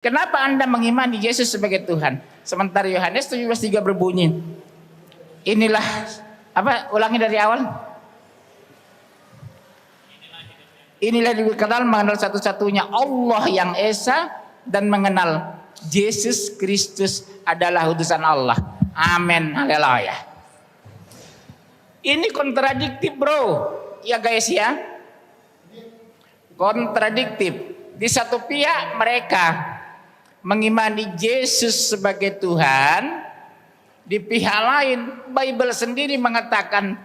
Kenapa Anda mengimani Yesus sebagai Tuhan? Sementara Yohanes 17:3 berbunyi, inilah apa? Ulangi dari awal. Inilah dikenal mengenal satu-satunya Allah yang Esa dan mengenal Yesus Kristus adalah utusan Allah. Amin. Haleluya. Ini kontradiktif, bro. Ya guys ya. Kontradiktif. Di satu pihak mereka mengimani Yesus sebagai Tuhan, di pihak lain Bible sendiri mengatakan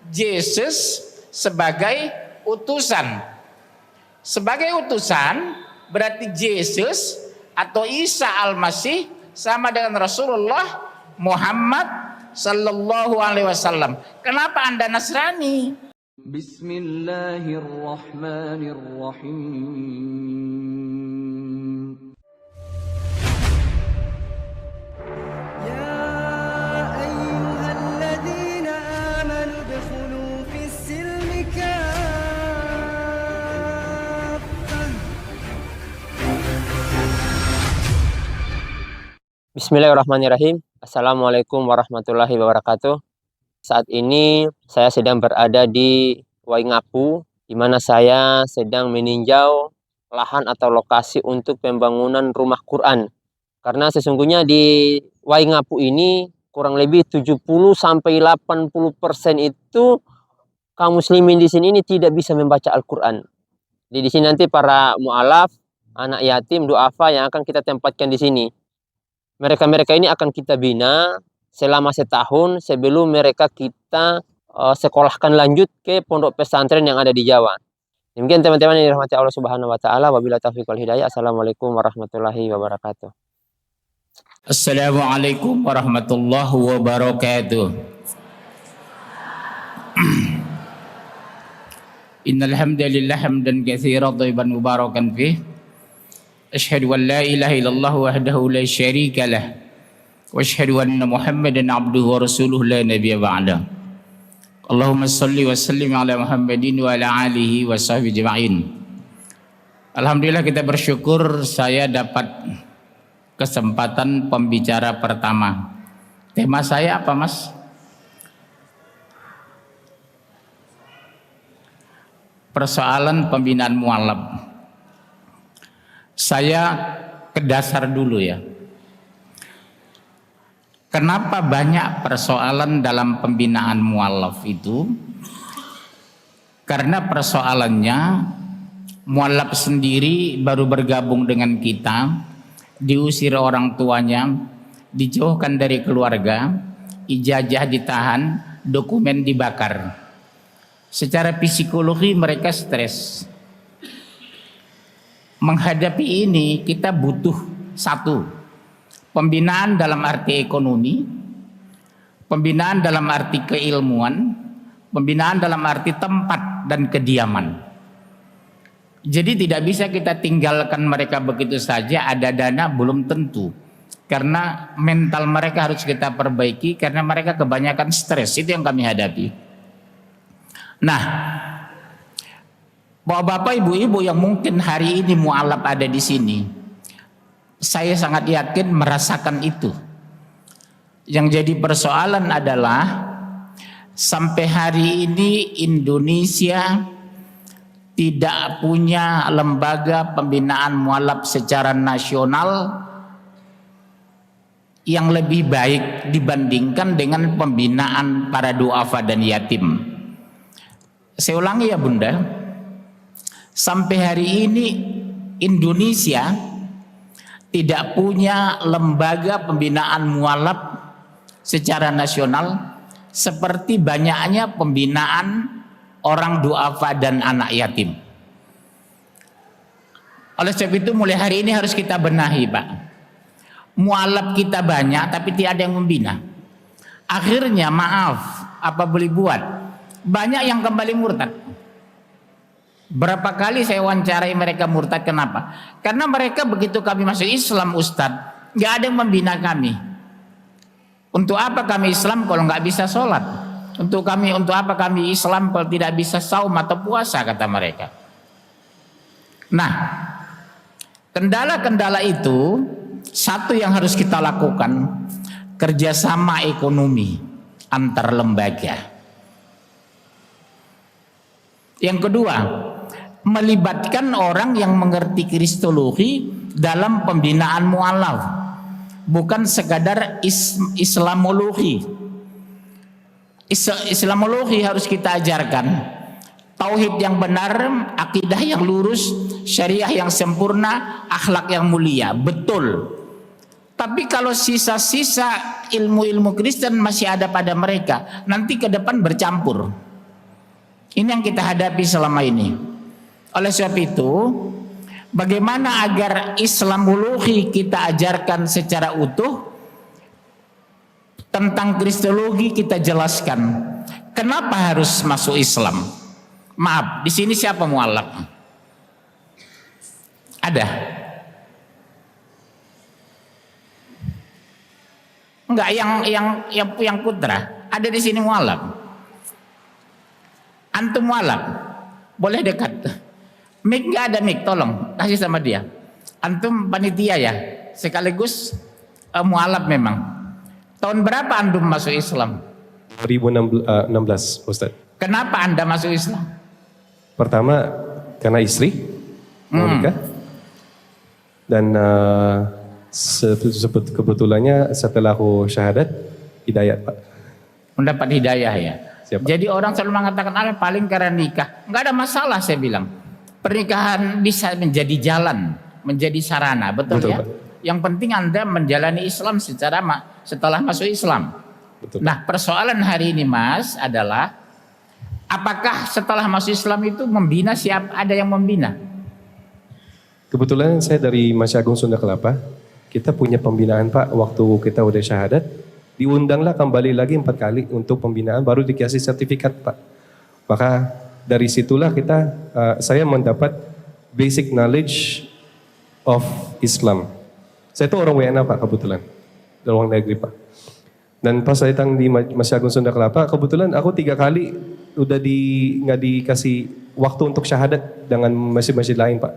Yesus sebagai utusan. Sebagai utusan berarti Yesus atau Isa Al-Masih sama dengan Rasulullah Muhammad sallallahu alaihi wasallam. Kenapa Anda Nasrani? Bismillahirrahmanirrahim. Bismillahirrahmanirrahim. Assalamualaikum warahmatullahi wabarakatuh. Saat ini saya sedang berada di Waingapu, di mana saya sedang meninjau lahan atau lokasi untuk pembangunan rumah Quran. Karena sesungguhnya di Waingapu ini kurang lebih 70-80% itu kaum muslimin di sini ini tidak bisa membaca Al-Quran. Di sini nanti para mu'alaf, anak yatim, duafa yang akan kita tempatkan di sini. Mereka-mereka ini akan kita bina selama setahun sebelum mereka kita sekolahkan lanjut ke pondok pesantren yang ada di Jawa. Demikian teman-teman yang dirahmati Allah Subhanahu wa taala. Wabillahi taufiq wal hidayah. Assalamualaikum warahmatullahi wabarakatuh. Assalamualaikum warahmatullahi wabarakatuh. Innal hamdalillah hamdan katsiran thayyiban mubarakan fih. Asyhadu an la ilaha illallah wahdahu la syarika lah wa asyhadu anna Muhammadan abduhu wa rasuluhu la nabiyya ba'da. Allahumma shalli wa sallim ala Muhammadin wa ala alihi wa sahbihi ajma'in. Alhamdulillah kita bersyukur saya dapat kesempatan pembicara pertama. Tema saya apa, Mas? Persoalan pembinaan mualaf. Saya ke dasar dulu ya. Kenapa banyak persoalan dalam pembinaan mualaf itu? Karena persoalannya mualaf sendiri baru bergabung dengan kita, diusir orang tuanya, dijauhkan dari keluarga, ijazah ditahan, dokumen dibakar. Secara psikologi mereka stres. Menghadapi ini kita butuh satu, pembinaan dalam arti ekonomi, pembinaan dalam arti keilmuan, pembinaan dalam arti tempat dan kediaman. Jadi tidak bisa kita tinggalkan mereka begitu saja, ada dana belum tentu. Karena mental mereka harus kita perbaiki karena mereka kebanyakan stres, itu yang kami hadapi. Nah, Bapak-bapak, ibu-ibu yang mungkin hari ini mualaf ada di sini, saya sangat yakin merasakan itu. Yang jadi persoalan adalah sampai hari ini Indonesia tidak punya lembaga pembinaan mualaf secara nasional yang lebih baik dibandingkan dengan pembinaan para duafa dan yatim. Saya ulangi ya Bunda. Sampai hari ini Indonesia tidak punya lembaga pembinaan mualaf secara nasional seperti banyaknya pembinaan orang duafa dan anak yatim. Oleh sebab itu mulai hari ini harus kita benahi, Pak. Mualaf kita banyak tapi tidak ada yang membina. Akhirnya maaf, apa boleh buat? Banyak yang kembali murtad. Berapa kali saya wawancarai mereka murtad, kenapa? Karena mereka begitu kami masuk Islam, Ustadz, nggak ada yang membina kami. Untuk apa kami Islam kalau nggak bisa sholat? Untuk apa kami Islam kalau tidak bisa saum atau puasa, kata mereka. Nah, Kendala-kendala itu satu yang harus kita lakukan, kerjasama ekonomi antar lembaga. Yang kedua, melibatkan orang yang mengerti kristologi dalam pembinaan mu'alaf, bukan sekadar islamologi. Islamologi harus kita ajarkan tauhid yang benar, akidah yang lurus, syariah yang sempurna, akhlak yang mulia, betul. Tapi kalau sisa-sisa ilmu-ilmu Kristen masih ada pada mereka, nanti ke depan bercampur. Ini yang kita hadapi selama ini. Oleh sebab itu, bagaimana agar Islamologi kita ajarkan secara utuh, tentang kristologi kita jelaskan kenapa harus masuk Islam. Maaf, di sini siapa mualaf? Ada? Enggak, yang putra. Ada di sini mualaf. Antum mualaf, boleh dekat. Mik nggak ada mik, tolong kasih sama dia. Antum panitia ya, sekaligus mualaf memang. Tahun berapa antum masuk Islam? 2016, Ustaz. Kenapa Anda masuk Islam? Pertama karena istri mau nikah, dan kebetulannya setelah aku syahadat hidayat, Pak. Mendapat hidayah ya. Siap, Pak. Jadi orang selalu mengatakan paling karena nikah. Nggak ada masalah, saya bilang. Pernikahan bisa menjadi jalan, menjadi sarana, betul ya? Pak. Yang penting Anda menjalani Islam setelah masuk Islam. Betul. Nah, persoalan hari ini Mas adalah apakah setelah masuk Islam itu membina, ada yang membina? Kebetulan saya dari Masjid Agung Sunda Kelapa. Kita punya pembinaan, Pak, waktu kita udah syahadat. Diundanglah kembali lagi 4 kali untuk pembinaan, baru dikasih sertifikat, Pak. Maka dari situlah saya mendapat basic knowledge of Islam. Saya itu orang WNA, Pak, kebetulan. Dari luar negeri, Pak. Dan pas saya datang di Masjid Agung Sunda Kelapa, kebetulan aku 3 kali udah nggak dikasih waktu untuk syahadat dengan masjid-masjid lain, Pak.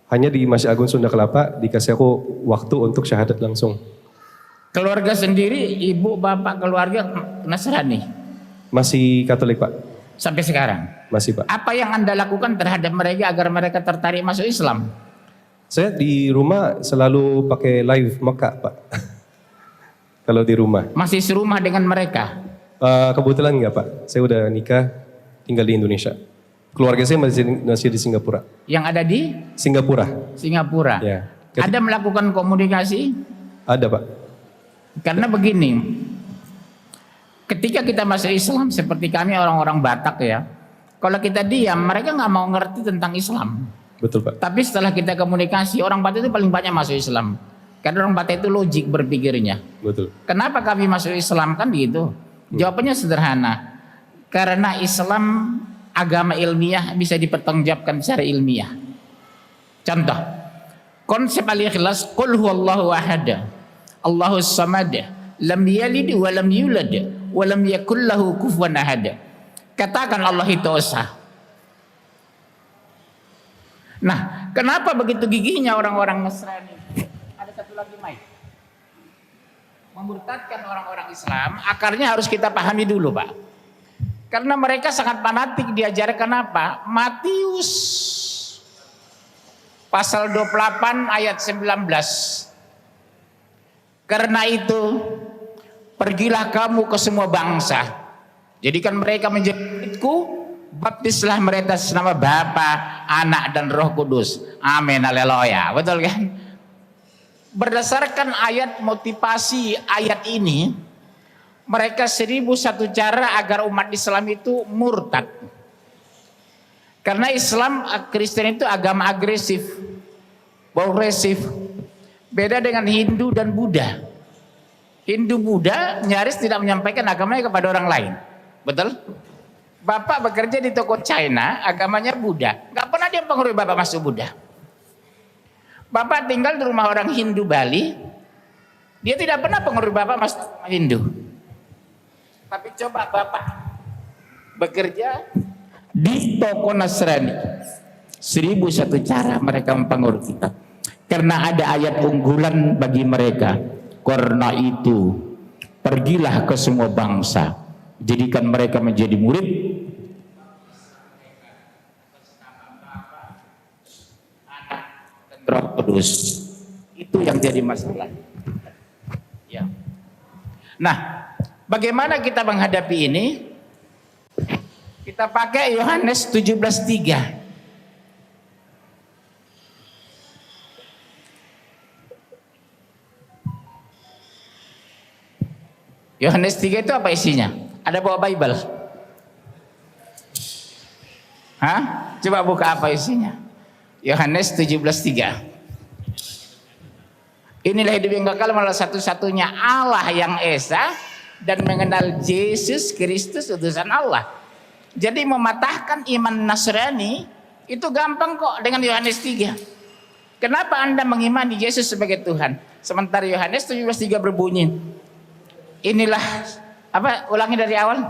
Hanya di Masjid Agung Sunda Kelapa dikasih aku waktu untuk syahadat langsung. Keluarga sendiri, ibu, bapak, keluarga Nasrani? Masih Katolik, Pak. Sampai sekarang? Masih, Pak. Apa yang Anda lakukan terhadap mereka agar mereka tertarik masuk Islam? Saya di rumah selalu pakai live Mekah, Pak. Kalau di rumah. Masih serumah dengan mereka? Kebetulan enggak, Pak. Saya udah nikah, tinggal di Indonesia. Keluarga saya masih di Singapura. Yang ada di? Singapura. Singapura. Ya. Ada melakukan komunikasi? Ada, Pak. Karena begini, ketika kita masuk Islam seperti kami orang-orang Batak ya, kalau kita diam mereka nggak mau ngerti tentang Islam. Betul, Pak. Tapi setelah kita komunikasi, orang Batak itu paling banyak masuk Islam. Karena orang Batak itu logik berpikirnya. Betul. Kenapa kami masuk Islam kan gitu? Jawabannya sederhana. Karena Islam agama ilmiah bisa dipertanggungjawabkan secara ilmiah. Contoh, konsep al-ikhlas, qul huwallahu ahad, Allahus samad, lam yalid wa lam yulad wa lam yakul lahu kufuwan ahad. Katakan Allah itu esa. Nah, kenapa begitu gigihnya orang-orang Nasrani? Ada satu lagi mic. Memurtadkan orang-orang Islam, akarnya harus kita pahami dulu, Pak. Karena mereka sangat fanatik, diajarkan apa? Matius pasal 28 ayat 19. Karena itu pergilah kamu ke semua bangsa, jadikan mereka menjadi muridku, baptislah mereka nama Bapa, Anak dan Roh Kudus. Amin, haleluya. Betul kan? Berdasarkan ayat motivasi ayat ini, mereka 1001 cara agar umat Islam itu murtad. Karena Islam, Kristen itu agama agresif, progresif. Beda dengan Hindu dan Buddha. Hindu Buddha nyaris tidak menyampaikan agamanya kepada orang lain. Betul? Bapak bekerja di toko China, agamanya Buddha. Gak pernah dia pengaruhi Bapak masuk Buddha. Bapak tinggal di rumah orang Hindu Bali, dia tidak pernah pengaruhi Bapak masuk Hindu. Tapi coba Bapak bekerja di toko Nasrani, 1001 cara mereka mempengaruhi kita. karena ada ayat unggulan bagi mereka. Karena itu pergilah ke semua bangsa, jadikan mereka menjadi murid dan Roh Kudus. Itu yang jadi masalah. Ya. Nah, bagaimana kita menghadapi ini? Kita pakai Yohanes 17:3. Yohanes 3 itu apa isinya? Ada bawa Bible? Hah? Coba buka apa isinya? Yohanes 17:3. Inilah hidup yang kekal melalui satu-satunya Allah yang Esa dan mengenal Yesus Kristus utusan Allah. Jadi mematahkan iman Nasrani itu gampang kok dengan Yohanes 3. Kenapa Anda mengimani Yesus sebagai Tuhan? Sementara Yohanes 17:3 berbunyi, inilah apa? Ulangi dari awal.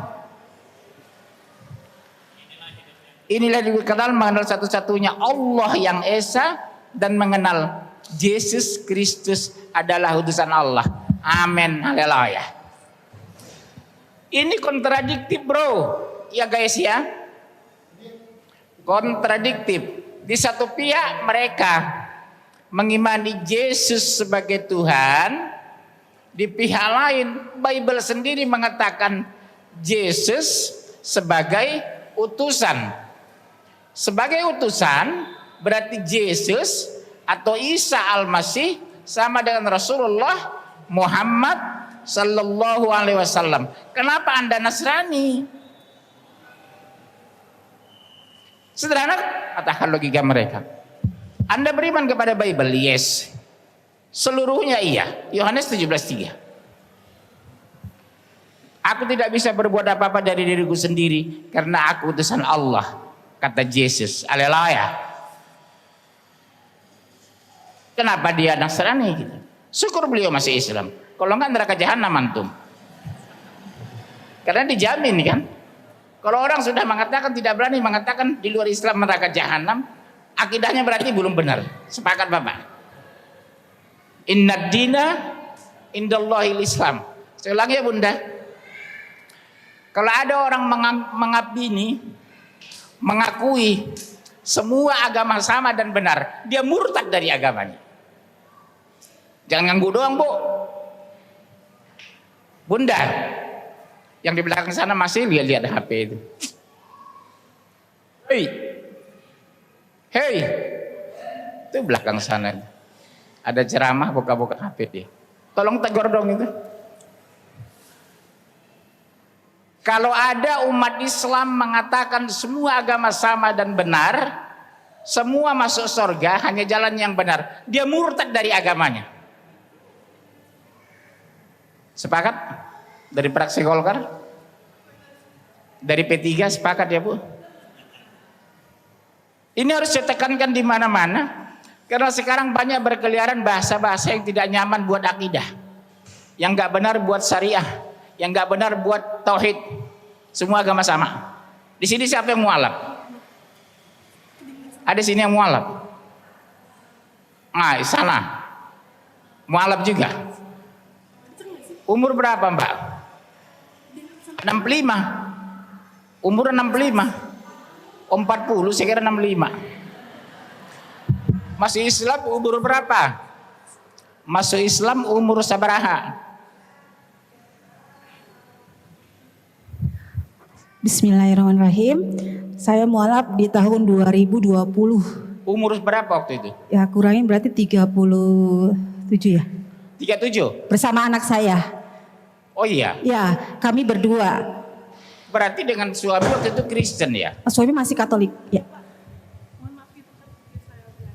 Inilah dikenal mengenal satu-satunya Allah yang Esa dan mengenal Yesus Kristus adalah utusan Allah. Amin. Haleluya. Ini kontradiktif, bro. Ya guys ya. Kontradiktif. Di satu pihak mereka mengimani Yesus sebagai Tuhan, di pihak lain Bible sendiri mengatakan Yesus sebagai utusan. Sebagai utusan berarti Yesus atau Isa Al-Masih sama dengan Rasulullah Muhammad sallallahu alaihi wasallam. Kenapa Anda Nasrani? Sederhana, katakan logika mereka. Anda beriman kepada Bible? Yes. Seluruhnya iya. Yohanes 17:3. Aku tidak bisa berbuat apa-apa dari diriku sendiri karena aku utusan Allah, kata Yesus. Haleluya. Kenapa dia Nasrani gitu? Syukur beliau masih Islam. Kalau enggak neraka jahanam antum. Karena dijamin kan. Kalau orang sudah mengatakan tidak berani mengatakan di luar Islam neraka jahanam, akidahnya berarti belum benar. Sepakat Bapak? Inna dina indallahil Islam. Saya ulangi ya Bunda. Kalau ada orang mengakui semua agama sama dan benar, dia murtad dari agamanya. Jangan ganggu doang, Bu. Bunda, yang di belakang sana masih lihat HP itu. Hei, itu belakang sana. Ada ceramah buka-buka HP dia. Tolong tegur dong itu. Kalau ada umat Islam mengatakan semua agama sama dan benar, semua masuk surga, hanya jalan yang benar, dia murtad dari agamanya. Sepakat? Dari fraksi Golkar? Dari P3 sepakat ya Bu? Ini harus ditekankan di mana-mana. Karena sekarang banyak berkeliaran bahasa-bahasa yang tidak nyaman buat akidah, yang nggak benar buat syariah, yang nggak benar buat tauhid. Semua agama sama. Di sini siapa yang mualaf? Ada sini yang mualaf? Nah, salah. Mualaf juga. Umur berapa Mbak? 65. Umur 65. 40, saya kira 65. Masuk Islam umur berapa? Masuk Islam umur sabaraha? Bismillahirrahmanirrahim. Saya mualaf di tahun 2020. Umur berapa waktu itu? Ya kurangin berarti 37 ya. 37? Bersama anak saya. Oh iya? Ya, kami berdua. Berarti dengan suami waktu itu Kristen ya? Suami masih Katolik. Ya.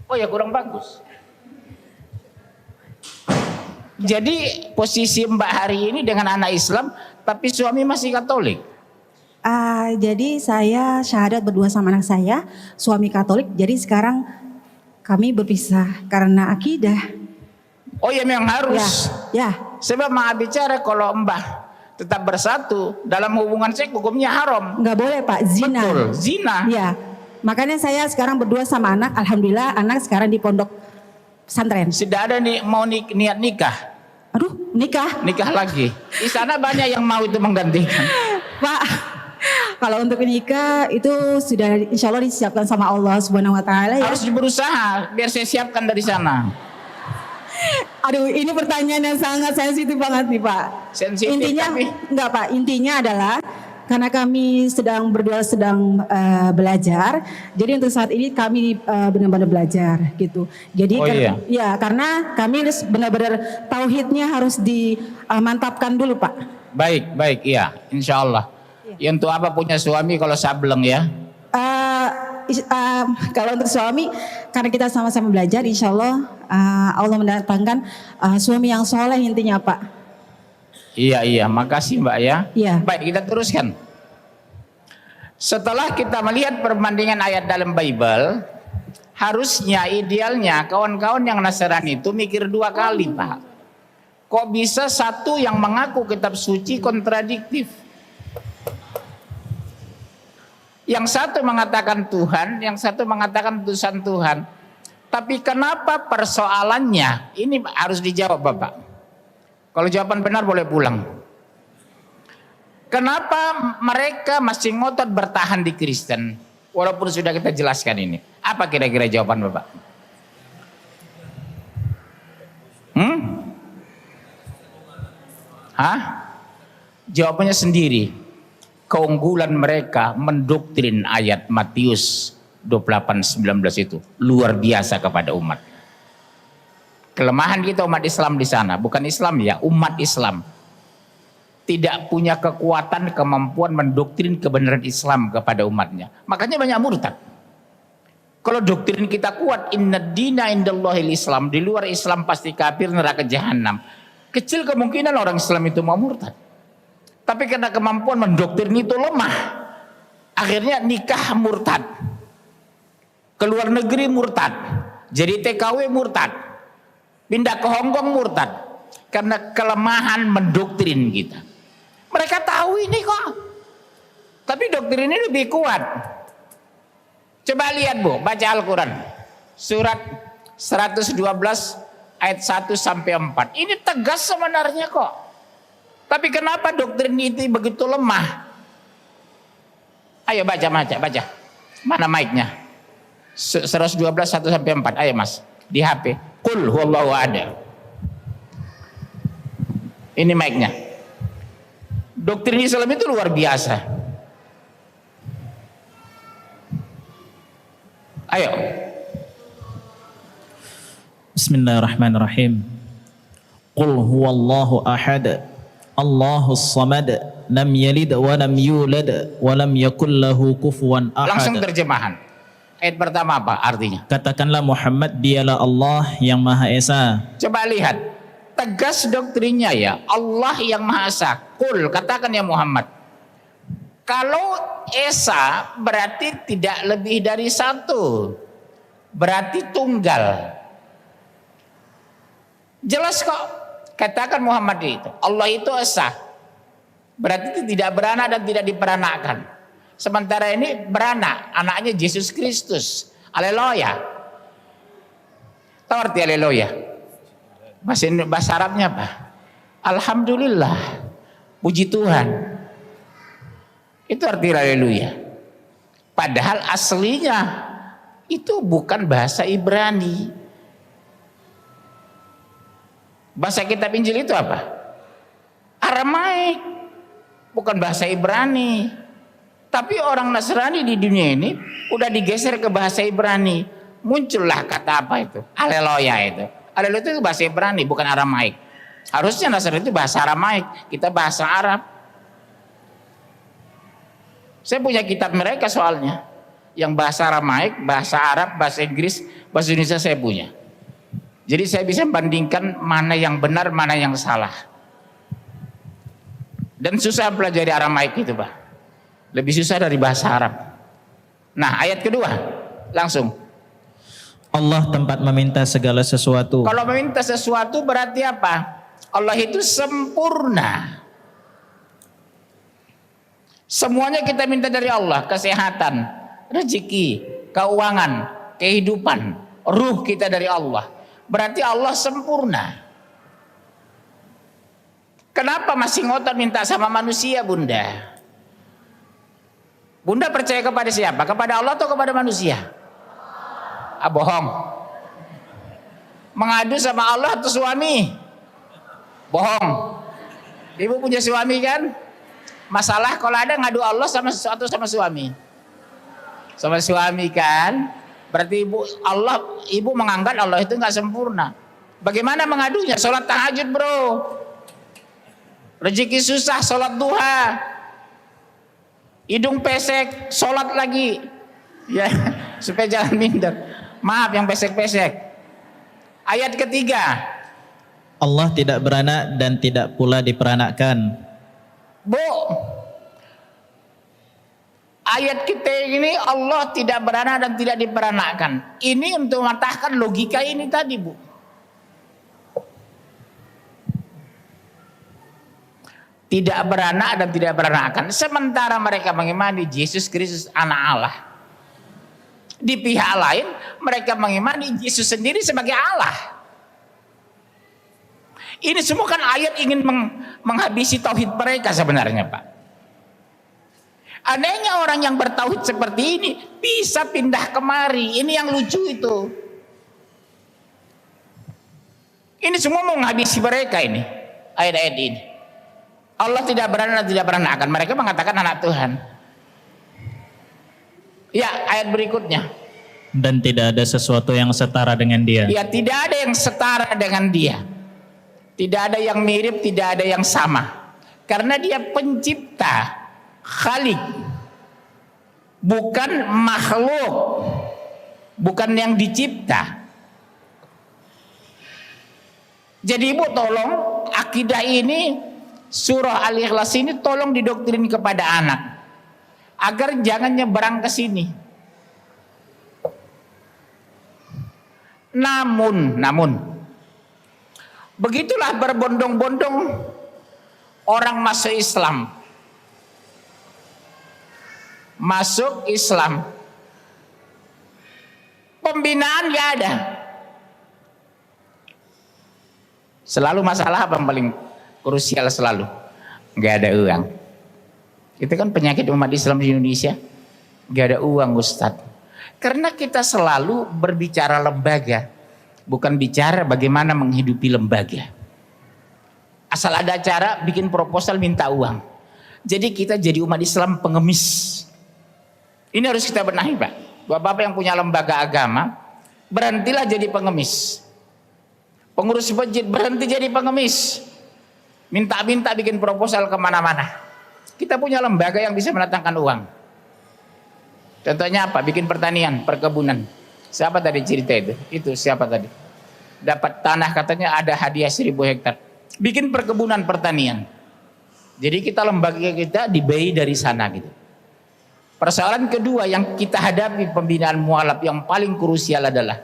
Oh ya kurang bagus. Jadi posisi Mbak hari ini dengan anak Islam, tapi suami masih Katolik. Jadi saya syahadat berdua sama anak saya, suami Katolik. Jadi sekarang kami berpisah karena akidah. Oh ya memang harus. Ya. Sebab Maha bicara kalau Mbah tetap bersatu dalam hubungan seks hukumnya haram. Nggak boleh Pak, zina. Betul, zina. Ya. Makanya saya sekarang berdua sama anak. Alhamdulillah anak sekarang di pondok pesantren. Sudah ada nih mau niat nikah. Aduh, nikah Lagi. Di sana banyak yang mau itu menggantikan. Pak. Kalau untuk nikah itu sudah insya Allah disiapkan sama Allah Subhanahu Wa Taala ya. Harus berusaha biar saya siapkan dari sana. Aduh, ini pertanyaan yang sangat sensitif banget nih Pak. Sensitif, Intinya tapi enggak Pak, intinya adalah karena kami berdua sedang belajar, jadi untuk saat ini kami benar-benar belajar gitu. Jadi ya karena kami harus benar-benar tauhidnya harus dimantapkan dulu Pak. Baik, iya, insya Allah. Ya, untuk apa punya suami kalau sableng ya? Kalau untuk suami, karena kita sama-sama belajar, insya Allah Allah mendatangkan suami yang soleh intinya Pak. Iya, makasih Mbak ya. Iya. Baik, kita teruskan. Setelah kita melihat perbandingan ayat dalam Bible, harusnya idealnya kawan-kawan yang Nasrani itu mikir 2 kali Pak. Kok bisa satu yang mengaku kitab suci kontradiktif? Yang satu mengatakan Tuhan, yang satu mengatakan utusan Tuhan. Tapi kenapa persoalannya? Ini harus dijawab Bapak. Kalau jawaban benar boleh pulang. Kenapa mereka masih ngotot bertahan di Kristen? Walaupun sudah kita jelaskan ini. Apa kira-kira jawaban Bapak? Jawabannya sendiri. Keunggulan mereka mendoktrin ayat Matius 28:19 itu luar biasa kepada umat. Kelemahan kita umat Islam di sana, bukan Islam ya, umat Islam tidak punya kekuatan, kemampuan mendoktrin kebenaran Islam kepada umatnya. Makanya banyak murtad. Kalau doktrin kita kuat, inna dina indallahil Islam, di luar Islam pasti kafir, neraka jahanam. Kecil kemungkinan orang Islam itu mau murtad. Tapi karena kemampuan mendoktrin itu lemah, akhirnya nikah murtad, keluar negeri murtad, jadi TKW murtad, pindah ke Hongkong murtad, karena kelemahan mendoktrin kita. Mereka tahu ini kok, tapi doktrin ini lebih kuat. Coba lihat Bu, baca Al-Quran surat 112 ayat 1 sampai 4. Ini tegas sebenarnya kok. Tapi kenapa doktrin itu begitu lemah? Ayo baca. Mana mic-nya? 112 1 sampai 4. Ayo Mas, di HP. Qul huwallahu ahad. Ini mic-nya. Doktrin Islam itu luar biasa. Ayo. Bismillahirrahmanirrahim. Qul huwallahu ahad. Allahus samad. Lam yalid wa lam yulad wa lam yakul lahu kufuwan ahad. Langsung terjemahan. Ayat pertama apa artinya? Katakanlah Muhammad, dialah Allah yang Maha Esa. Coba lihat. Tegas doktrinnya ya. Allah yang Maha Esa. Qul, katakan ya Muhammad. Kalau Esa berarti tidak lebih dari satu. Berarti tunggal. Jelas kok. Katakan Muhammad itu. Allah itu Esa. Berarti itu tidak beranak dan tidak diperanakkan. Sementara ini beranak. Anaknya Yesus Kristus. Haleluya. Tahu arti haleluya? Bahasa Arabnya apa? Alhamdulillah. Puji Tuhan. Itu arti haleluya. Padahal aslinya itu bukan bahasa Ibrani. Bahasa kitab Injil itu apa? Aramaik. Bukan bahasa Ibrani. Tapi orang Nasrani di dunia ini udah digeser ke bahasa Ibrani. Muncullah kata apa itu? Haleluya itu. Haleluya itu bahasa Ibrani, bukan Aramaik. Harusnya Nasrani itu bahasa Aramaik, kita bahasa Arab. Saya punya kitab mereka soalnya. Yang bahasa Aramaik, bahasa Arab, bahasa Inggris, bahasa Indonesia saya punya. Jadi saya bisa bandingkan mana yang benar, mana yang salah. Dan susah pelajari Aramaik itu Pak. Lebih susah dari bahasa Arab. Nah ayat kedua, langsung. Allah tempat meminta segala sesuatu. Kalau meminta sesuatu berarti apa? Allah itu sempurna. Semuanya kita minta dari Allah. Kesehatan, rezeki, keuangan, kehidupan, ruh kita dari Allah. berarti Allah sempurna. Kenapa masih ngotot minta sama manusia, Bunda? Bunda percaya kepada siapa? Kepada Allah atau kepada manusia? Bohong. Mengadu sama Allah atau suami? Bohong. Ibu punya suami kan? Masalah kalau ada ngadu Allah sama sesuatu sama suami. Sama suami kan? Berarti ibu menganggap Allah itu nggak sempurna. Bagaimana mengadunya? Sholat tahajud, bro. Rezeki susah, sholat duha. Hidung pesek, sholat lagi. Ya, supaya jangan minder. Maaf yang pesek-pesek. Ayat ketiga. Allah tidak beranak dan tidak pula diperanakkan. Bu, ayat kita ini Allah tidak beranak dan tidak diperanakkan. Ini untuk mematahkan logika ini tadi, Bu. Tidak beranak dan tidak beranakkan. Sementara mereka mengimani Yesus Kristus anak Allah. Di pihak lain mereka mengimani Yesus sendiri sebagai Allah. Ini semua kan ayat ingin menghabisi tauhid mereka sebenarnya, Pak. Anehnya orang yang bertauhid seperti ini bisa pindah kemari. Ini yang lucu itu. Ini semua mau menghabisi mereka ini. Ayat-ayat ini. Allah tidak beranak dan tidak beranakkan. Mereka mengatakan anak Tuhan. Ya, ayat berikutnya. Dan tidak ada sesuatu yang setara dengan dia. Ya, tidak ada yang setara dengan dia. Tidak ada yang mirip, tidak ada yang sama. Karena dia pencipta, khalik. Bukan makhluk. Bukan yang dicipta. Jadi Ibu tolong akidah ini, surah Al-Ikhlas ini tolong didoktrin kepada anak. Agar jangan nyebrang ke sini. Namun begitulah berbondong-bondong orang masuk Islam. Masuk Islam. Pembinaan gak ada. Selalu masalah apa yang paling krusial selalu? Gak ada uang. Itu kan penyakit umat Islam di Indonesia. Gak ada uang, Ustadz. Karena kita selalu berbicara lembaga, bukan bicara bagaimana menghidupi lembaga. Asal ada acara bikin proposal minta uang. Jadi kita jadi umat Islam pengemis. Ini harus kita benahi, Pak. Bapak-bapak yang punya lembaga agama, berhentilah jadi pengemis. Pengurus masjid berhenti jadi pengemis. Minta-minta bikin proposal kemana-mana. Kita punya lembaga yang bisa mendatangkan uang. Contohnya apa? Bikin pertanian, perkebunan. Siapa tadi cerita itu? Itu siapa tadi? Dapat tanah katanya ada hadiah 1000 hektar. Bikin perkebunan pertanian. Jadi kita lembaga kita dibayar dari sana gitu. Persoalan kedua yang kita hadapi pembinaan mualaf yang paling krusial adalah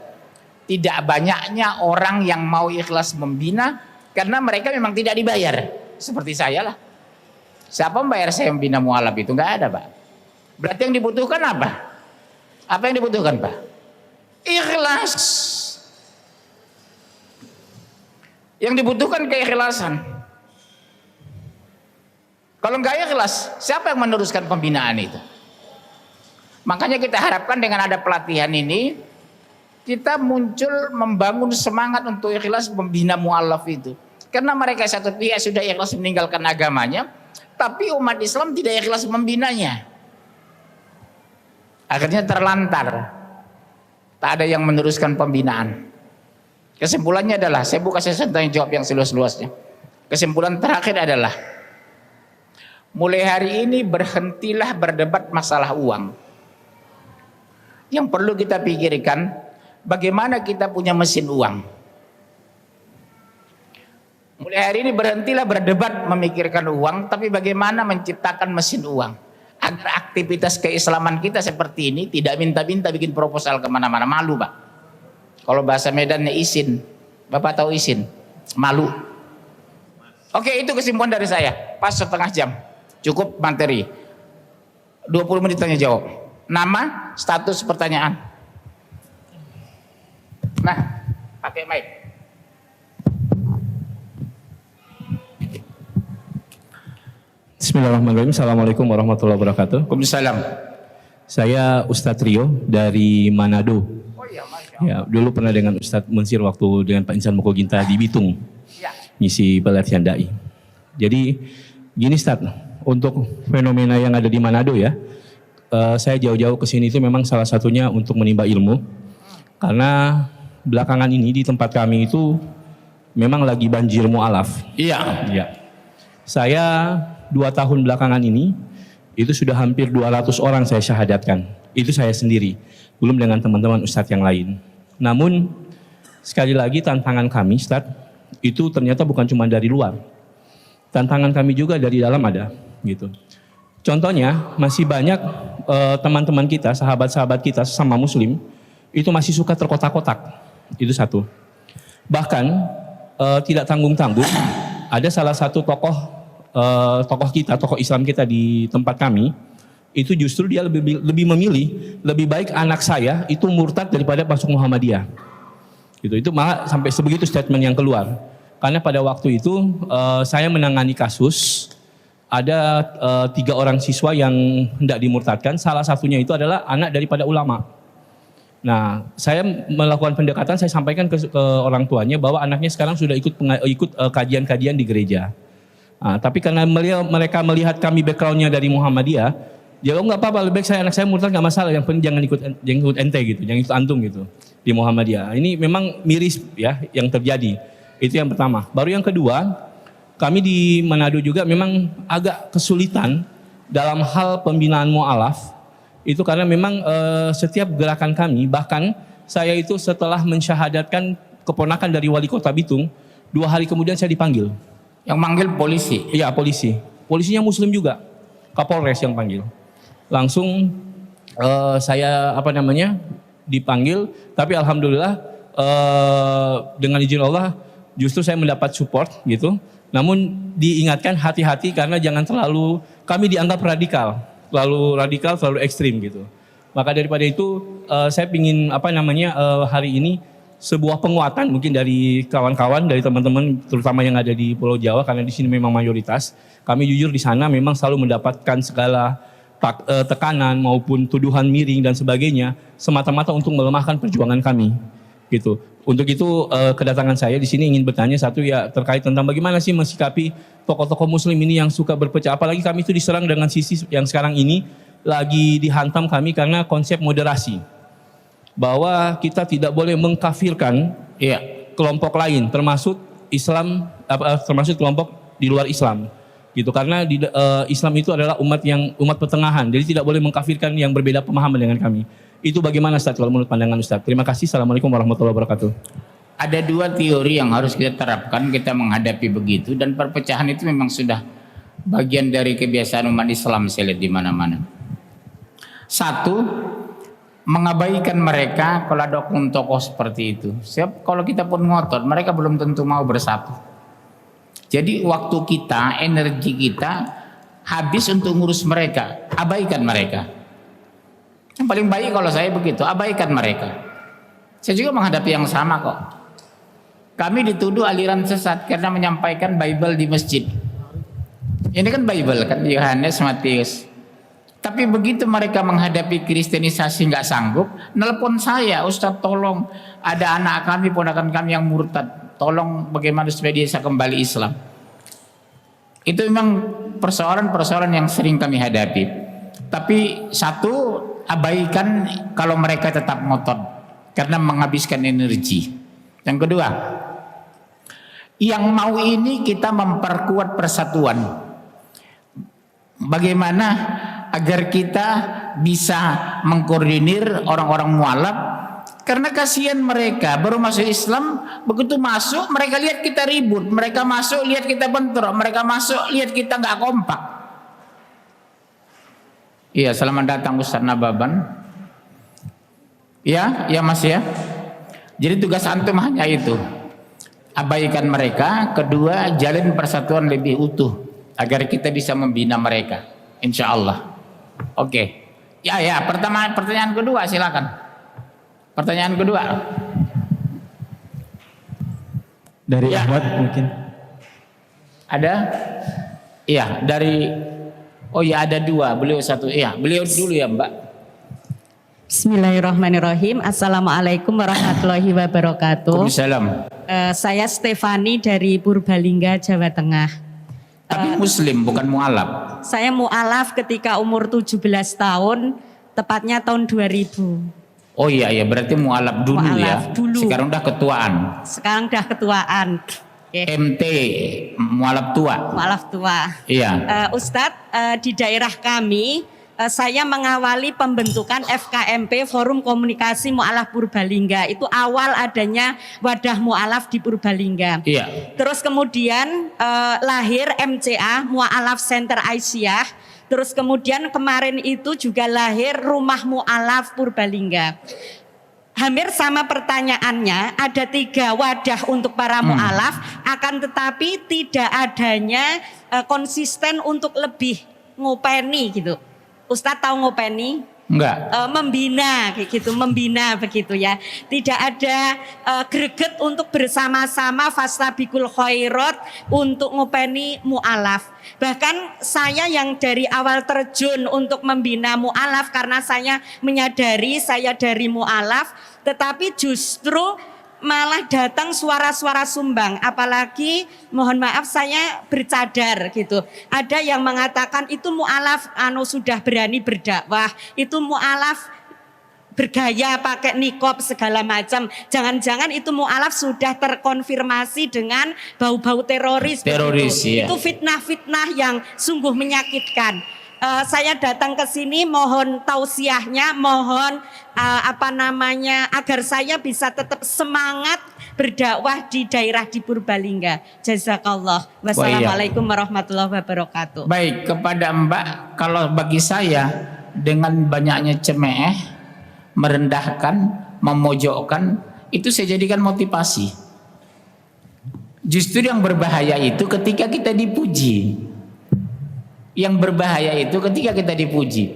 tidak banyaknya orang yang mau ikhlas membina karena mereka memang tidak dibayar. Seperti saya lah. Siapa membayar saya membina mualaf itu? Nggak ada, Pak. Berarti yang dibutuhkan apa? Apa yang dibutuhkan, Pak? Ikhlas. Yang dibutuhkan keikhlasan. Kalau nggak ikhlas, siapa yang meneruskan pembinaan itu? Makanya kita harapkan dengan ada pelatihan ini, kita muncul membangun semangat untuk ikhlas membina mu'alaf itu. Karena mereka satu pihak sudah ikhlas meninggalkan agamanya, tapi umat Islam tidak ikhlas membinanya. Akhirnya terlantar. Tak ada yang meneruskan pembinaan. Kesimpulannya adalah, saya buka sesi tanya jawab yang seluas-luasnya. Kesimpulan terakhir adalah, mulai hari ini berhentilah berdebat masalah uang. Yang perlu kita pikirkan, bagaimana kita punya mesin uang. Mulai hari ini berhentilah berdebat memikirkan uang, tapi bagaimana menciptakan mesin uang. Agar aktivitas keislaman kita seperti ini tidak minta-minta bikin proposal kemana-mana. Malu, Pak. Kalau bahasa Medannya izin. Bapak tahu izin? Malu. Oke, itu kesimpulan dari saya. Pas setengah jam. Cukup materi. 20 menit tanya jawab. Nama, status pertanyaan. Nah, Pakai mic. Bismillahirrahmanirrahim. Assalamualaikum warahmatullahi wabarakatuh. Waalaikumsalam. Saya Ustadz Rio dari Manado. Oh iya, Masya Ya, dulu pernah dengan Ustadz Munsir waktu dengan Pak Insan Mukul Ginta di Bitung, Ya. ngisi pelatihan dai. Jadi gini Ustadz, untuk fenomena yang ada di Manado ya, saya jauh-jauh ke sini itu memang salah satunya untuk menimba ilmu, karena belakangan ini di tempat kami itu memang lagi banjir mu'alaf. Iya. Ya. Saya 2 tahun belakangan ini itu sudah hampir 200 orang saya syahadatkan. Itu saya sendiri, belum dengan teman-teman Ustadz yang lain. Namun sekali lagi tantangan kami Ustadz itu ternyata bukan cuma dari luar. Tantangan kami juga dari dalam ada gitu. Contohnya masih banyak teman-teman kita, sahabat-sahabat kita sesama muslim itu masih suka terkotak-kotak. Itu satu. Bahkan tidak tanggung-tanggung ada salah satu tokoh kita, tokoh Islam kita di tempat kami, itu justru dia lebih memilih lebih baik anak saya itu murtad daripada masuk Muhammadiyah. Gitu. Itu malah sampai sebegitu statement yang keluar. Karena pada waktu itu saya menangani kasus ada 3 orang siswa yang hendak dimurtadkan. Salah satunya itu adalah anak daripada ulama. Nah, saya melakukan pendekatan, saya sampaikan ke orang tuanya bahwa anaknya sekarang sudah ikut kajian-kajian di gereja. Nah, tapi karena mereka melihat kami backgroundnya dari Muhammadiyah, dia bilang nggak apa-apa, lebih baik anak saya murtad nggak masalah, yang penting jangan ikut ente gitu, jangan ikut antum gitu di Muhammadiyah. Ini memang miris ya yang terjadi. Itu yang pertama. Baru yang kedua, kami di Manado juga memang agak kesulitan dalam hal pembinaan mu'alaf. Itu karena memang setiap gerakan kami, bahkan saya itu setelah mensyahadatkan keponakan dari wali kota Bitung, 2 hari kemudian saya dipanggil. Yang manggil polisi. Iya, polisi. Polisinya muslim juga. Kapolres yang panggil. Langsung saya dipanggil, tapi alhamdulillah dengan izin Allah justru saya mendapat support gitu. Namun diingatkan hati-hati karena jangan terlalu, kami dianggap radikal, terlalu ekstrim gitu. Maka daripada itu saya ingin hari ini sebuah penguatan mungkin dari kawan-kawan, dari teman-teman terutama yang ada di Pulau Jawa, karena di sini memang mayoritas. Kami jujur di sana memang selalu mendapatkan segala tekanan maupun tuduhan miring dan sebagainya semata-mata untuk melemahkan perjuangan kami gitu. Untuk itu kedatangan saya di sini ingin bertanya satu ya terkait tentang bagaimana sih mensikapi tokoh-tokoh muslim ini yang suka berpecah, apalagi kami itu diserang dengan sisi yang sekarang ini lagi dihantam kami karena konsep moderasi. Bahwa kita tidak boleh mengkafirkan kelompok lain termasuk Islam, termasuk kelompok di luar Islam gitu, karena Islam itu adalah umat pertengahan, jadi tidak boleh mengkafirkan yang berbeda pemahaman dengan kami. Itu bagaimana Ustaz kalau menurut pandangan Ustaz? Terima kasih. Assalamualaikum warahmatullahi wabarakatuh. Ada 2 teori yang harus kita terapkan kita menghadapi begitu, dan perpecahan itu memang sudah bagian dari kebiasaan umat Islam saya lihat di mana-mana. Satu, mengabaikan mereka kalau ada tokoh seperti itu. Sebab kalau kita pun ngotot, mereka belum tentu mau bersatu. Jadi waktu kita, energi kita habis untuk ngurus mereka, abaikan mereka. Yang paling baik kalau saya begitu, abaikan mereka. Saya juga menghadapi yang sama kok. Kami dituduh aliran sesat karena menyampaikan Bible di masjid. Ini kan Bible kan, Yohanes, Matius. Tapi begitu mereka menghadapi kristenisasi nggak sanggup, nelpon saya, Ustaz tolong, ada anak kami, ponakan kami yang murtad, tolong bagaimana supaya dia bisa kembali Islam. Itu memang persoalan-persoalan yang sering kami hadapi. Tapi satu, abaikan kalau mereka tetap ngotot karena menghabiskan energi. Yang kedua, yang mau ini kita memperkuat persatuan. Bagaimana agar kita bisa mengkoordinir orang-orang mualaf, karena kasihan mereka baru masuk Islam, begitu masuk mereka lihat kita ribut, mereka masuk lihat kita bentrok, mereka masuk lihat kita nggak kompak. Iya, selamat datang Ustaz Nababan. Ya Mas ya. Jadi tugas antum hanya itu, abaikan mereka. Kedua, jalin persatuan lebih utuh agar kita bisa membina mereka, insya Allah. Oke. Ya, pertanyaan kedua silakan. Pertanyaan kedua. Dari Ya. Ahmad mungkin. Ada? Iya, dari oh ya ada dua, beliau satu. Iya, beliau dulu ya, Mbak. Bismillahirrahmanirrahim. Assalamualaikum warahmatullahi wabarakatuh. Waalaikumsalam. Saya Stefani dari Purbalingga, Jawa Tengah. Tapi muslim bukan mualaf. Saya mu'alaf ketika umur 17 tahun, tepatnya tahun 2000. Oh iya ya, berarti mualaf dulu Mu'alaf ya. dulu. Sekarang udah ketuaan. Sekarang udah ketuaan. Oke. MT mualaf tua. Mu'alaf tua. Iya. Ustadz, di daerah kami, saya mengawali pembentukan FKMP Forum Komunikasi Mu'alaf Purbalingga. Itu awal adanya wadah mu'alaf di Purbalingga. Iya. Terus kemudian lahir MCA Mu'alaf Center Aisyah. Terus kemudian kemarin itu juga lahir Rumah Mu'alaf Purbalingga. Hampir sama pertanyaannya, ada 3 wadah untuk para mu'alaf, akan tetapi tidak adanya konsisten untuk lebih ngopeni gitu. Ustadz tahu ngopeni? Enggak. Membina kayak gitu, membina begitu ya. Tidak ada greget untuk bersama-sama fastabiqul khairat untuk ngopeni mu'alaf. Bahkan saya yang dari awal terjun untuk membina mu'alaf karena saya menyadari saya dari mu'alaf, tetapi justru malah datang suara-suara sumbang, apalagi mohon maaf saya bercadar gitu. Ada yang mengatakan itu mu'alaf sudah berani berdakwah, itu mu'alaf bergaya pakai nikob segala macam. Jangan-jangan itu mu'alaf sudah terkonfirmasi dengan bau-bau teroris. Teroris, iya. Itu fitnah-fitnah yang sungguh menyakitkan. Saya datang ke sini mohon tausiahnya, mohon agar saya bisa tetap semangat berdakwah di daerah di Purbalingga. Jazakallah. Wassalamualaikum warahmatullahi wabarakatuh. Baik, kepada Mbak, kalau bagi saya dengan banyaknya cemeh, merendahkan, memojokkan, itu saya jadikan motivasi. Justru yang berbahaya itu ketika kita dipuji. Yang berbahaya itu ketika kita dipuji.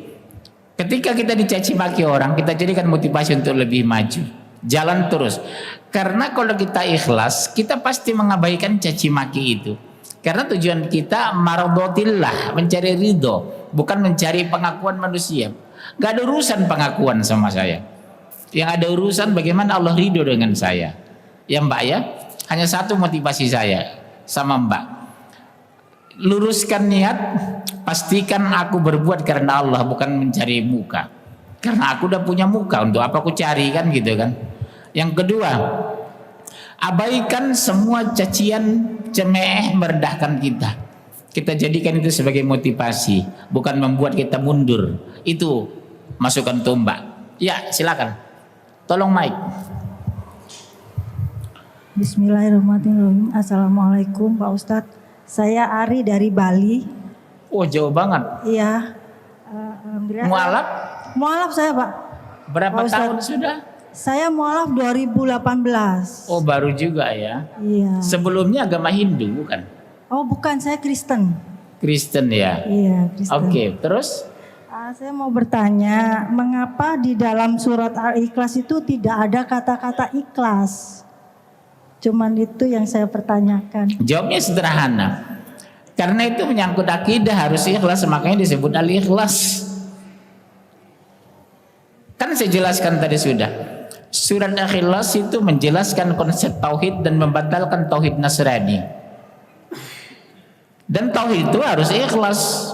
Ketika kita dicaci maki orang, kita jadikan motivasi untuk lebih maju. Jalan terus. Karena kalau kita ikhlas, kita pasti mengabaikan caci maki itu. Karena tujuan kita mardotillah, mencari ridho, bukan mencari pengakuan manusia. Gak ada urusan pengakuan sama saya. Yang ada urusan bagaimana Allah ridho dengan saya. Ya Mbak ya, hanya satu motivasi saya sama Mbak. Luruskan niat, pastikan aku berbuat karena Allah, bukan mencari muka. Karena aku udah punya muka, untuk apa aku cari kan gitu kan. Yang kedua, abaikan semua cacian, cemeh, merendahkan kita. Kita jadikan itu sebagai motivasi, bukan membuat kita mundur. Itu masukan Mbak. Ya silakan, tolong mic. Bismillahirrahmanirrahim. Assalamualaikum Pak Ustadz. Saya Ari dari Bali. Oh jauh banget. Iya. Alhamdulillah. Mualaf? Mualaf saya Pak. Berapa Pak Ustadz, tahun sudah? Saya mualaf 2018. Oh baru juga ya. Iya. Sebelumnya agama Hindu bukan? Oh bukan, saya Kristen. Kristen ya. Iya Kristen. Oke, terus? Saya mau bertanya, mengapa di dalam surat Al-Ikhlas itu tidak ada kata-kata ikhlas? Cuman itu yang saya pertanyakan. Jawabnya sederhana. Karena itu menyangkut akidah harus ikhlas, makanya disebut al-ikhlas. Kan saya jelaskan tadi sudah. Surat Al-Ikhlas itu menjelaskan konsep tauhid dan membatalkan tauhid Nasrani. Dan tauhid itu harus ikhlas.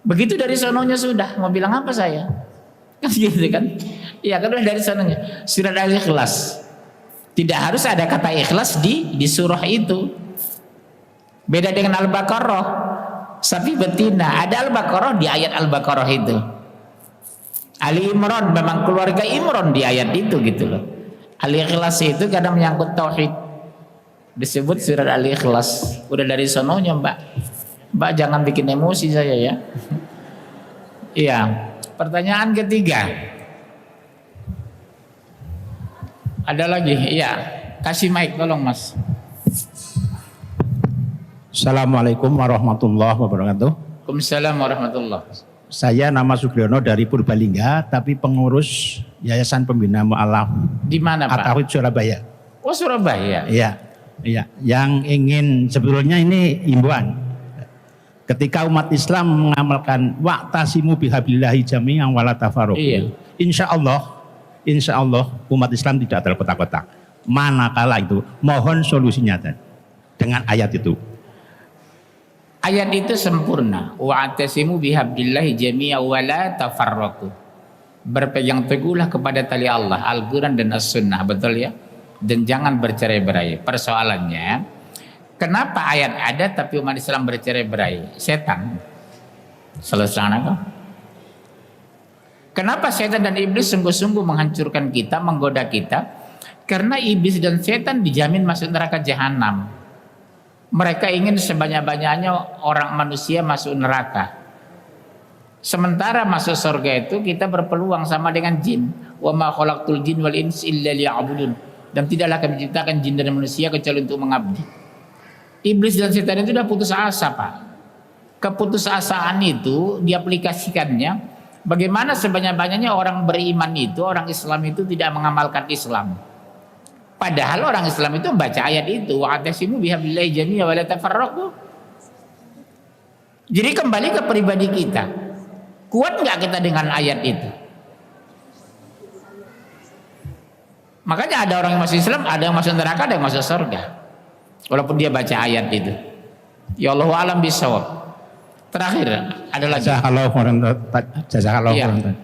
Begitu dari sononya sudah, mau bilang apa saya? Kan gitu kan? Iya kan udah dari sononya. Surat Al-Ikhlas. Tidak harus ada kata ikhlas di surah itu. Beda dengan Al-Baqarah. Sapi betina, ada Al-Baqarah di ayat Al-Baqarah itu. Ali Imran, memang keluarga Imran di ayat itu gitu loh. Al-Ikhlas itu kadang menyangkut tauhid. Disebut surat Al-Ikhlas. Udah dari sononya Mbak. Mbak jangan bikin emosi saya ya. Iya. Pertanyaan ketiga. Ada lagi? Iya. Kasih mic tolong Mas. Assalamualaikum warahmatullahi wabarakatuh. Waalaikumsalam warahmatullahi. Saya nama Sugriono dari Purbalingga, tapi pengurus Yayasan Pembina Mu'alaf Di mana Pak? At-Tauhid Surabaya. Oh Surabaya. Iya, iya. Yang ingin sebetulnya ini himbauan. Ketika umat Islam mengamalkan wa'tasimu bihablillahi jami'an wala tafarraqu. Iya. Insya Allah umat Islam tidak terkotak-kotak. Manakala itu mohon solusinya dengan ayat itu. Ayat itu sempurna. Wa'tasimu bihablillahi jami'an wala tafarraqu. Berpegang teguhlah kepada tali Allah, Al-Quran dan As-Sunnah, betul ya? Dan jangan bercerai-berai. Persoalannya, kenapa ayat ada tapi umat Islam bercerai-berai? Setan. Selesai apa? Kenapa setan dan iblis sungguh-sungguh menghancurkan kita, menggoda kita? Karena iblis dan setan dijamin masuk neraka jahanam. Mereka ingin sebanyak-banyaknya orang manusia masuk neraka. Sementara masuk surga itu kita berpeluang sama dengan jin. Wa ma khalaqtul jin wal ins illa liya'budun. Dan tidaklah kami ciptakan jin dan manusia kecuali untuk mengabdi. Iblis dan setan itu sudah putus asa, Pak. Keputusasaan itu diaplikasikannya bagaimana sebanyak-banyaknya orang beriman itu, orang Islam itu tidak mengamalkan Islam. Padahal orang Islam itu membaca ayat itu, wa'tasimu bihablillahi jami'an wa la tafarraqu. Jadi kembali ke pribadi kita. Kuat nggak kita dengan ayat itu? Makanya ada orang yang masuk Islam, ada yang masuk neraka, ada yang masuk surga. Walaupun dia baca ayat itu. Ya Allah alam bisawab. Terakhir ada lagi. Jazakallahu Iya. khairan.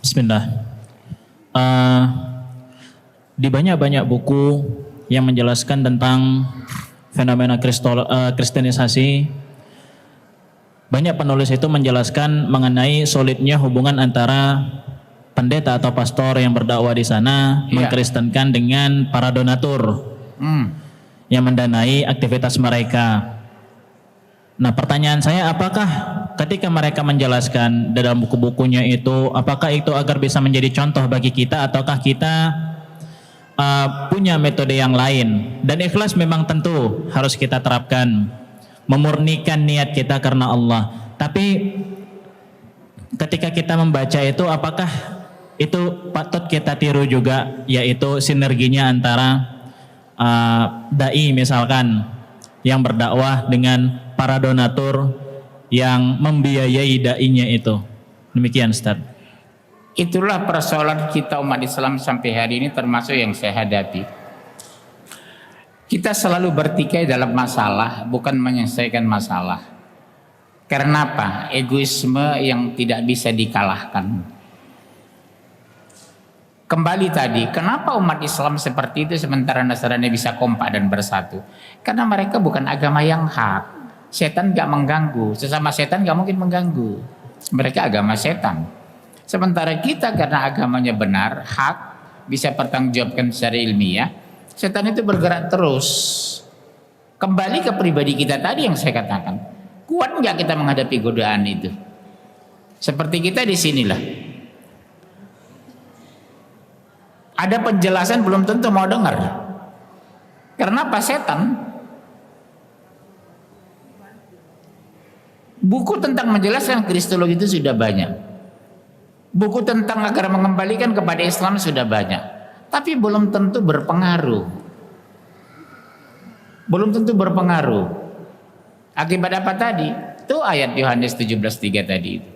Bismillah. Di banyak-banyak buku yang menjelaskan tentang fenomena kristenisasi, banyak penulis itu menjelaskan mengenai solidnya hubungan antara pendeta atau pastor yang berdakwah di sana mengkristenkan dengan para donatur yang mendanai aktivitas mereka. Nah, pertanyaan saya, apakah ketika mereka menjelaskan dalam buku-bukunya itu, apakah itu agar bisa menjadi contoh bagi kita, ataukah kita punya metode yang lain? Dan ikhlas memang tentu harus kita terapkan, memurnikan niat kita karena Allah. Tapi ketika kita membaca itu, apakah itu patut kita tiru juga, yaitu sinerginya antara dai misalkan yang berdakwah dengan para donatur yang membiayai dai-nya itu. Demikian Ustaz. Itulah persoalan kita umat Islam sampai hari ini, termasuk yang saya hadapi. Kita selalu bertikai dalam masalah, bukan menyelesaikan masalah. Karena apa? Egoisme yang tidak bisa dikalahkan. Kembali tadi, kenapa umat Islam seperti itu sementara Nasrani bisa kompak dan bersatu? Karena mereka bukan agama yang hak. Setan gak mengganggu, sesama setan gak mungkin mengganggu. Mereka agama setan. Sementara kita karena agamanya benar, hak, bisa pertanggungjawabkan secara ilmiah, setan itu bergerak terus. Kembali ke pribadi kita tadi yang saya katakan, kuat nggak kita menghadapi godaan itu? Seperti kita di sinilah. Ada penjelasan belum tentu mau dengar. Karena apa? Setan. Buku tentang menjelaskan kristologi itu sudah banyak. Buku tentang agar mengembalikan kepada Islam sudah banyak. Tapi belum tentu berpengaruh. Belum tentu berpengaruh. Akibat apa tadi? Itu ayat Yohanes 17:3 tadi itu.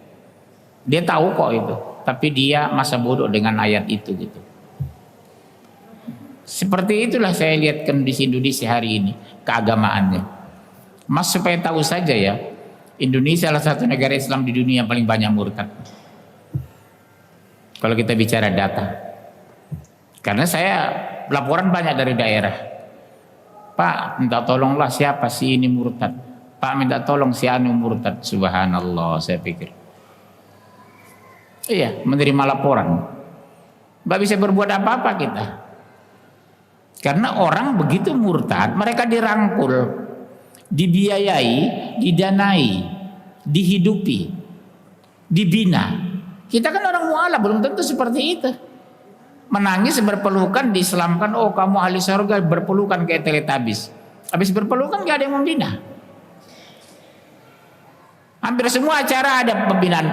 Dia tahu kok itu, tapi dia masa bodoh dengan ayat itu gitu. Seperti itulah saya lihat kondisi Indonesia hari ini, keagamaannya. Mas supaya tahu saja ya, Indonesia salah satu negara Islam di dunia yang paling banyak murtad. Kalau kita bicara data. Karena saya laporan banyak dari daerah. Pak, minta tolonglah siapa sih ini murtad. Pak, minta tolong si anu murtad. Subhanallah, saya pikir. Iya, menerima laporan. Nggak bisa berbuat apa-apa kita. Karena orang begitu murtad, mereka dirangkul, dibiayai, didanai, dihidupi, dibina. Kita kan orang mu'alaf, belum tentu seperti itu. Menangis berpelukan, diislamkan, oh kamu ahli surga, berpelukan kayak Teletubbies. Habis berpelukan gak ada yang membina. Hampir semua acara ada pembinaan,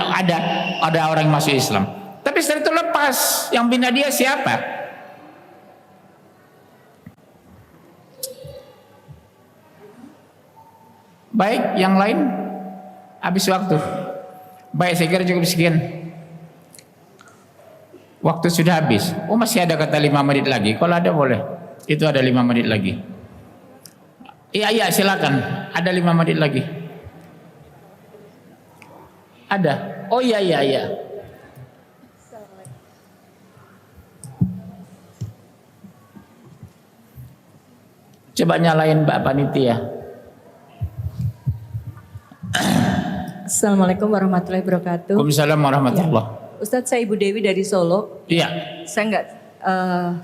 ada orang yang masuk Islam. Tapi setelah itu lepas, yang bina dia siapa? Baik, yang lain habis waktu. Baik, saya kira cukup sekian. Waktu sudah habis. Oh, masih ada kata 5 menit lagi. Kalau ada boleh. Itu ada 5 menit lagi. Iya, silakan. Ada 5 menit lagi. Ada. Oh iya. Coba nyalain Mbak Panitia. Assalamualaikum warahmatullahi wabarakatuh. Waalaikumsalam warahmatullahi. Ustadz, saya Ibu Dewi dari Solo. Iya. Saya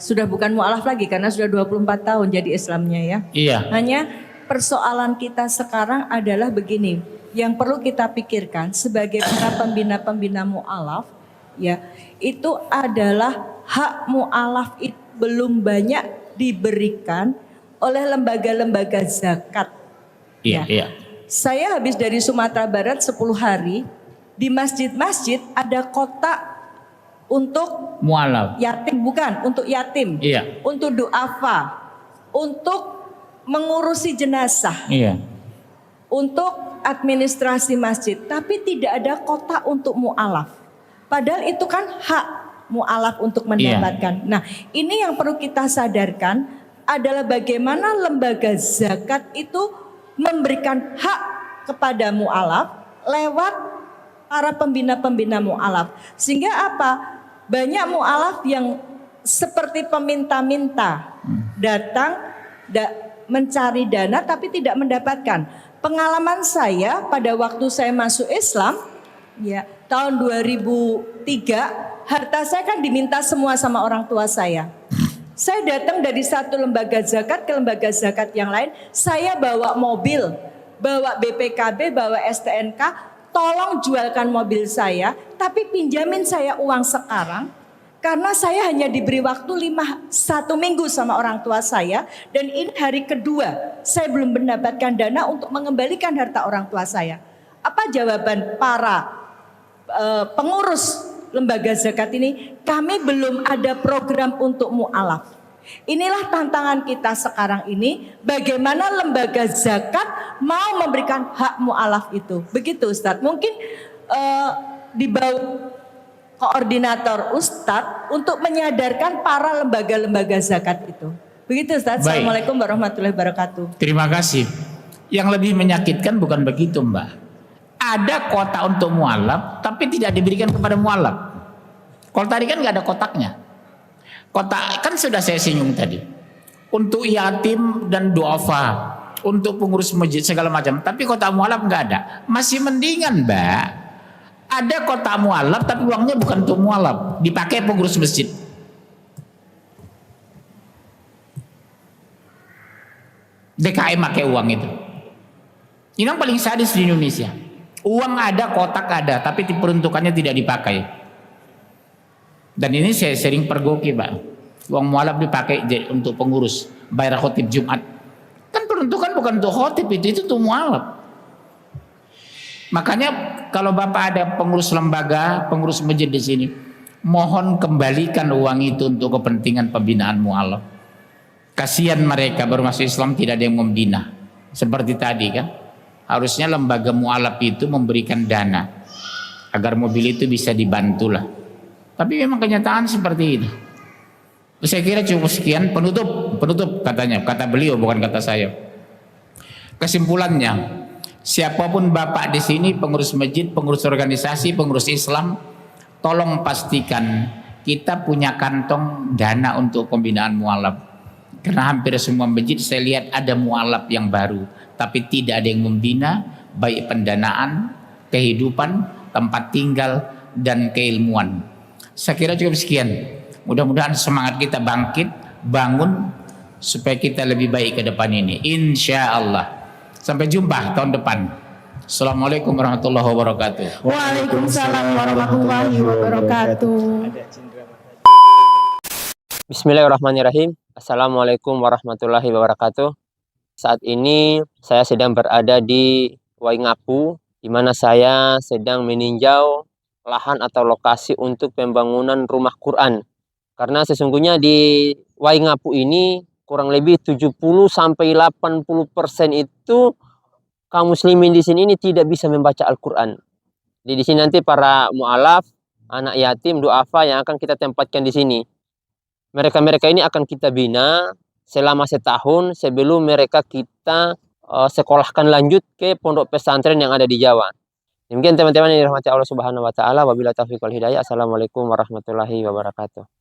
sudah bukan mu'alaf lagi karena sudah 24 tahun jadi Islamnya ya. Iya. Hanya persoalan kita sekarang adalah begini. Yang perlu kita pikirkan sebagai para pembina-pembina mu'alaf ya, itu adalah hak mu'alaf itu belum banyak diberikan oleh lembaga-lembaga zakat. Iya. Saya habis dari Sumatera Barat 10 hari, di masjid-masjid ada kotak untuk Mu'alaf. yatim, bukan, untuk yatim. Iya. Untuk duafa, untuk mengurusi jenazah. Iya. Untuk administrasi masjid, tapi tidak ada kotak untuk mu'alaf. Padahal itu kan hak mu'alaf untuk mendapatkan. Nah, ini yang perlu kita sadarkan adalah bagaimana lembaga zakat itu memberikan hak kepada mu'alaf lewat para pembina-pembina mu'alaf. Sehingga apa? Banyak mu'alaf yang seperti peminta-minta datang mencari dana tapi tidak mendapatkan. Pengalaman saya pada waktu saya masuk Islam, ya tahun 2003, harta saya kan diminta semua sama orang tua saya. Saya datang dari satu lembaga zakat ke lembaga zakat yang lain, saya bawa mobil, bawa BPKB, bawa STNK, tolong jualkan mobil saya, tapi pinjamin saya uang sekarang. Karena saya hanya diberi waktu 1 minggu sama orang tua saya. Dan ini hari kedua saya belum mendapatkan dana untuk mengembalikan harta orang tua saya. Apa jawaban para pengurus lembaga zakat ini? Kami belum ada program untuk mu'alaf. Inilah tantangan kita sekarang ini. Bagaimana lembaga zakat mau memberikan hak mu'alaf itu. Begitu Ustadz. Mungkin di bawah koordinator Ustadz untuk menyadarkan para lembaga-lembaga zakat itu. Begitu Ustadz. Baik. Assalamualaikum warahmatullahi wabarakatuh. Terima kasih. Yang lebih menyakitkan bukan begitu Mbak. Ada kota untuk mu'alaf tapi tidak diberikan kepada mu'alaf. Kalau tadi kan nggak ada kotaknya. Kotak kan sudah saya singgung tadi. Untuk yatim dan duafa, untuk pengurus masjid segala macam. Tapi kotak mu'alaf nggak ada. Masih mendingan Mbak. Ada kotak mu'alaf tapi uangnya bukan untuk mu'alaf, dipakai pengurus masjid. DKM pakai uang itu. Ini yang paling sadis di Indonesia. Uang ada, kotak ada, tapi peruntukannya tidak dipakai. Dan ini saya sering pergoki Pak. Uang mu'alaf dipakai untuk pengurus, bayar khotib Jumat. Kan peruntukan bukan untuk khotib, itu untuk mu'alaf. Makanya kalau Bapak ada pengurus lembaga, pengurus masjid di sini, mohon kembalikan uang itu untuk kepentingan pembinaan mu'alaf. Kasihan mereka baru masuk Islam tidak ada yang membina. Seperti tadi kan, harusnya lembaga mu'alaf itu memberikan dana agar mobil itu bisa dibantulah. Tapi memang kenyataan seperti ini. Saya kira cukup sekian. Penutup katanya, kata beliau bukan kata saya. Kesimpulannya, siapapun Bapak di sini, pengurus masjid, pengurus organisasi, pengurus Islam, tolong pastikan kita punya kantong dana untuk pembinaan mu'alaf. Karena hampir semua masjid saya lihat ada mu'alaf yang baru, tapi tidak ada yang membina, baik pendanaan, kehidupan, tempat tinggal, dan keilmuan. Saya kira cukup sekian. Mudah-mudahan semangat kita bangkit, bangun, supaya kita lebih baik ke depan ini. Insya Allah. Sampai jumpa tahun depan. Assalamualaikum warahmatullahi wabarakatuh. Waalaikumsalam warahmatullahi wabarakatuh. Bismillahirrahmanirrahim. Assalamualaikum warahmatullahi wabarakatuh. Saat ini saya sedang berada di Waingapu, di mana saya sedang meninjau lahan atau lokasi untuk pembangunan rumah Quran. Karena sesungguhnya di Waingapu ini kurang lebih 70-80% itu kaum muslimin di sini ini tidak bisa membaca Al-Quran. Jadi di sini nanti para mu'alaf, anak yatim, du'afa yang akan kita tempatkan di sini. Mereka-mereka ini akan kita bina selama setahun sebelum mereka kita sekolahkan lanjut ke pondok pesantren yang ada di Jawa. Demikian teman-teman yang dirahmati Allah Subhanahu wa taala. Wabillahi taufiq wal hidayah. Assalamualaikum warahmatullahi wabarakatuh.